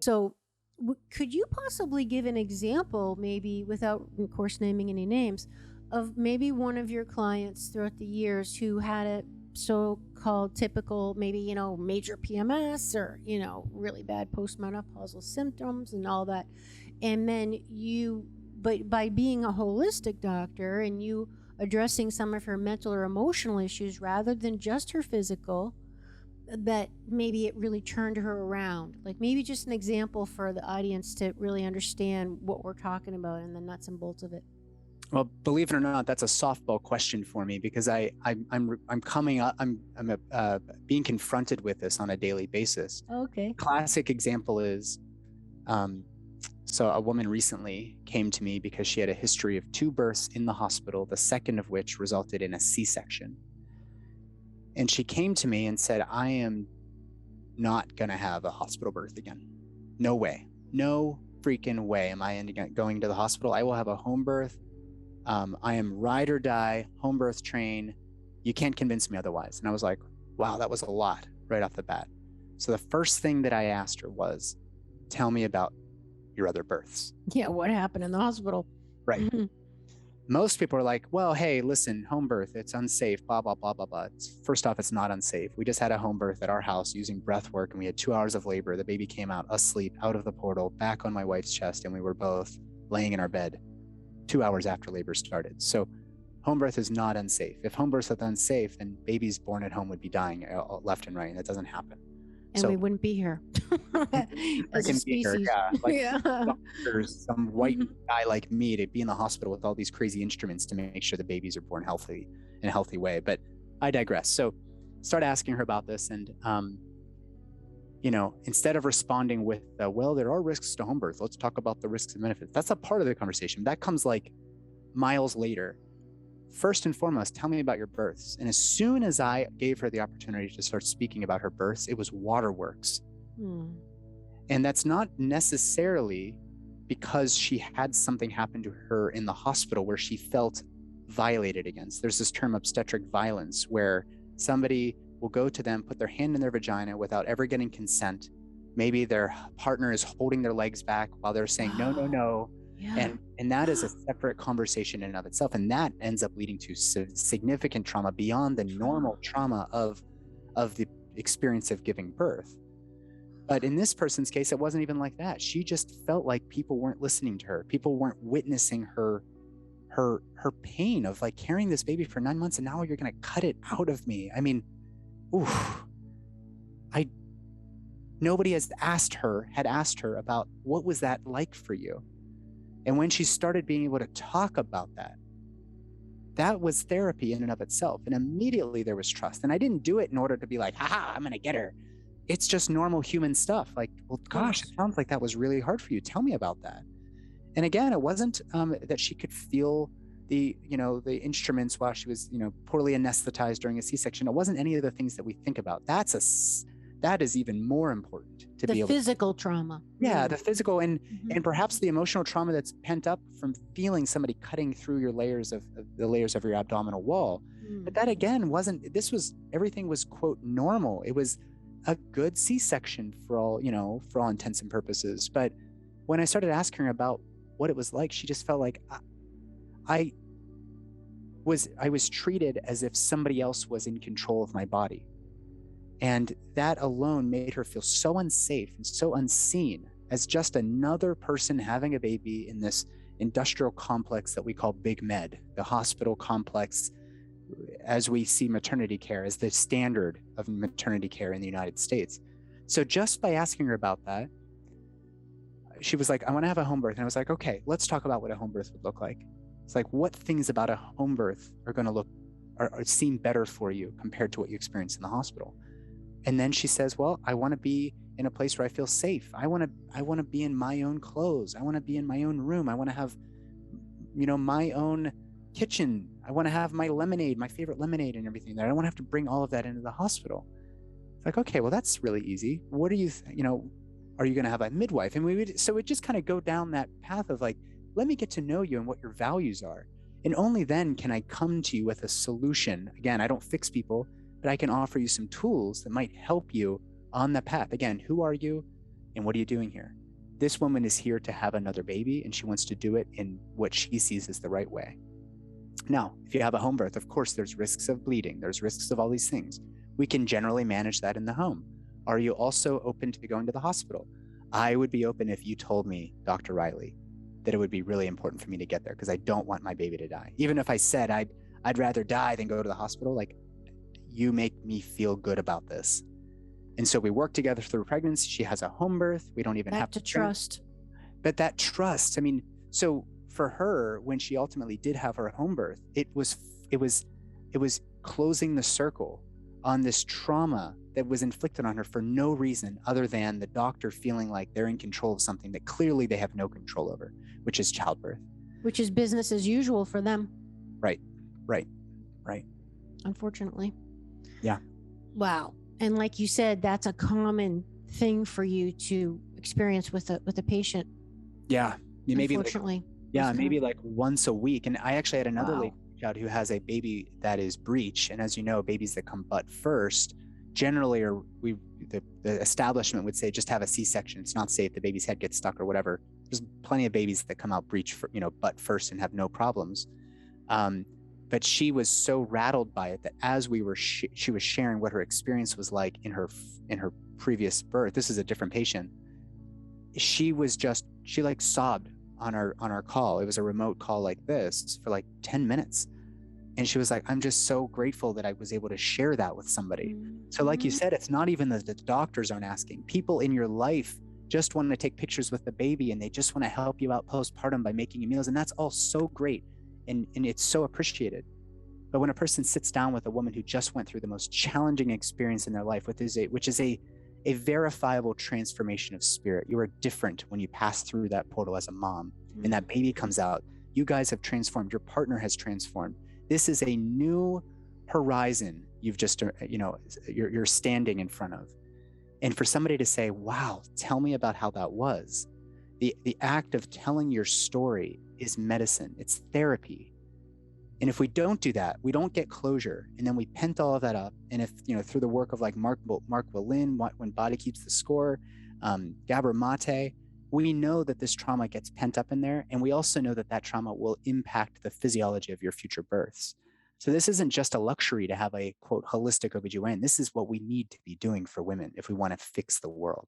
So could you possibly give an example, maybe without, of course, naming any names, of maybe one of your clients throughout the years who had a so-called typical, maybe, you know, major PMS or, you know, really bad postmenopausal symptoms and all that. And then but by being a holistic doctor and you addressing some of her mental or emotional issues rather than just her physical, that maybe it really turned her around. Like maybe just an example for the audience to really understand what we're talking about and the nuts and bolts of it. Well, believe it or not, that's a softball question for me because I'm being confronted with this on a daily basis. Okay. Classic example is, so a woman recently came to me because she had a history of 2 births in the hospital, the second of which resulted in a C-section. And she came to me and said, I am not going to have a hospital birth again. No way. No freaking way am I going to the hospital. I will have a home birth. I am ride or die, home birth train. You can't convince me otherwise. And I was like, wow, that was a lot right off the bat. So the first thing that I asked her was, tell me about your other births. Yeah, what happened in the hospital? Right. Mm-hmm. Most people are like, well, hey, listen, home birth, it's unsafe, blah, blah, blah, blah, blah. First off, it's not unsafe. We just had a home birth at our house using breath work, and we had 2 hours of labor. The baby came out asleep, out of the portal, back on my wife's chest, and we were both laying in our bed 2 hours after labor started. So home birth is not unsafe. If home birth is unsafe, then babies born at home would be dying left and right, and that doesn't happen. And so, we wouldn't be here as a species. Some white guy like me to be in the hospital with all these crazy instruments to make sure the babies are born healthy in a healthy way. But I digress. So start asking her about this. And, you know, instead of responding with, well, there are risks to home birth, let's talk about the risks and benefits. That's a part of the conversation. That comes like miles later. First and foremost, tell me about your births. And as soon as I gave her the opportunity to start speaking about her births, it was waterworks. And that's not necessarily because she had something happen to her in the hospital where she felt violated against. There's this term obstetric violence where somebody will go to them, put their hand in their vagina without ever getting consent. Maybe their partner is holding their legs back while they're saying, no, no, no. Yeah. And that is a separate conversation in and of itself. And that ends up leading to significant trauma beyond the normal trauma of the experience of giving birth. But in this person's case, it wasn't even like that. She just felt like people weren't listening to her. People weren't witnessing her pain of like carrying this baby for 9 months and now you're going to cut it out of me. I mean, nobody had asked her about what was that like for you. And when she started being able to talk about that, that was therapy in and of itself. And immediately there was trust. And I didn't do it in order to be like, haha, I'm going to get her. It's just normal human stuff. Like, well, gosh, it sounds like that was really hard for you. Tell me about that. And again, it wasn't that she could feel the instruments while she was, poorly anesthetized during a C-section. It wasn't any of the things that we think about. That is even more important to be able to. The physical trauma. Yeah, the physical and perhaps the emotional trauma that's pent up from feeling somebody cutting through your layers of your abdominal wall. But that again everything was quote normal. It was a good C-section for all intents and purposes. But when I started asking her about what it was like, she just felt like I was treated as if somebody else was in control of my body. And that alone made her feel so unsafe and so unseen as just another person having a baby in this industrial complex that we call Big Med, the hospital complex, as we see maternity care as the standard of maternity care in the United States. So just by asking her about that, she was like, I want to have a home birth. And I was like, okay, let's talk about what a home birth would look like. It's like, what things about a home birth are going to seem better for you compared to what you experience in the hospital? And then she says, well, I want to be in a place where I feel safe. I want to be in my own clothes. I want to be in my own room. I want to have, my own kitchen. I want to have my lemonade, my favorite lemonade and everything there. I don't want to have to bring all of that into the hospital. It's like, okay, well, that's really easy. What are you, are you going to have a midwife? And so it just kind of go down that path of like, let me get to know you and what your values are. And only then can I come to you with a solution. Again, I don't fix people, but I can offer you some tools that might help you on the path. Again, who are you? And what are you doing here? This woman is here to have another baby, and she wants to do it in what she sees as the right way. Now, if you have a home birth, of course, there's risks of bleeding. There's risks of all these things. We can generally manage that in the home. Are you also open to going to the hospital? I would be open if you told me, Dr. Riley, that it would be really important for me to get there because I don't want my baby to die. Even if I said I'd rather die than go to the hospital, like, you make me feel good about this. And so we work together through pregnancy. She has a home birth. We don't even have to trust. But that trust, I mean, so for her, when she ultimately did have her home birth, it was closing the circle on this trauma that was inflicted on her for no reason other than the doctor feeling like they're in control of something that clearly they have no control over, which is childbirth. Which is business as usual for them. Right. Unfortunately. Yeah. Wow. And like you said, that's a common thing for you to experience with a patient. Yeah. Maybe unfortunately. Maybe like once a week. And I actually had another lady out who has a baby that is breech. And as you know, babies that come butt first generally the establishment would say just have a C-section. It's not safe. The baby's head gets stuck or whatever. There's plenty of babies that come out breech for, butt first and have no problems. But she was so rattled by it that as we were, she was sharing what her experience was like in her previous birth. This is a different patient. She like sobbed on our call. It was a remote call like this for like 10 minutes. And she was like, I'm just so grateful that I was able to share that with somebody. So like you said, it's not even that the doctors aren't asking. People in your life just want to take pictures with the baby, and they just want to help you out postpartum by making you meals. And that's all so great. And it's so appreciated. But when a person sits down with a woman who just went through the most challenging experience in their life, which is a verifiable transformation of spirit. You are different when you pass through that portal as a mom, and that baby comes out. You guys have transformed. Your partner has transformed. This is a new horizon you've just, you're standing in front of. And for somebody to say, wow, tell me about how that was. The act of telling your story is medicine. It's therapy. And if we don't do that, we don't get closure. And then we pent all of that up. And if, through the work of like Mark Boleyn, When Body Keeps the Score, Gabor Mate, we know that this trauma gets pent up in there. And we also know that trauma will impact the physiology of your future births. So this isn't just a luxury to have a, quote, holistic OBGYN. This is what we need to be doing for women if we want to fix the world.